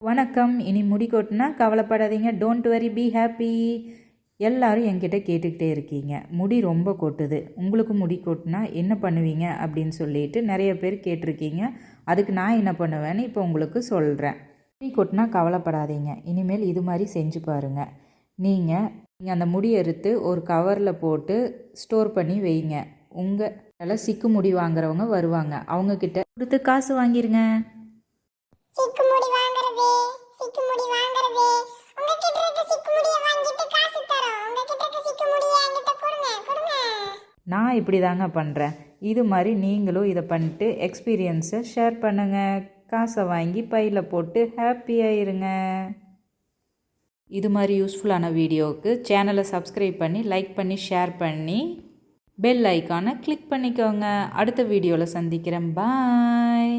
வணக்கம். இனி முடி கொட்டினா கவலைப்படாதீங்க, டோன்ட் வரி, பி ஹாப்பி. எல்லாரும் என்கிட்ட கேட்டுக்கிட்டே இருக்கீங்க, முடி ரொம்ப கொட்டுது, உங்களுக்கு முடி கொட்டினா என்ன பண்ணுவீங்க அப்படின்னு சொல்லிட்டு நிறைய பேர் கேட்டிருக்கீங்க. அதுக்கு நான் என்ன பண்ணுவேன்னு இப்போ உங்களுக்கு சொல்கிறேன். முடி கொட்டினா கவலைப்படாதீங்க, இனிமேல் இது மாதிரி செஞ்சு பாருங்கள். நீங்கள் அந்த முடி அறுத்து ஒரு கவரில் போட்டு ஸ்டோர் பண்ணி வைங்க. உங்கள் சிக்கு முடி வாங்குறவங்க வருவாங்க, அவங்கக்கிட்ட கொடுத்து காசு வாங்கிருங்க. நான் இப்படி தாங்க பண்ணுறேன். இது மாதிரி நீங்களும் இதை பண்ணிட்டு எக்ஸ்பீரியன்ஸை ஷேர் பண்ணுங்கள். காசை வாங்கி பையில் போட்டு ஹாப்பியாக இருங்க. இது மாதிரி யூஸ்ஃபுல்லான வீடியோவுக்கு சேனலை சப்ஸ்கிரைப் பண்ணி, லைக் பண்ணி, ஷேர் பண்ணி, பெல் ஐக்கானை கிளிக் பண்ணிக்கோங்க. அடுத்த வீடியோவில் சந்திக்கிறேன். பாய்.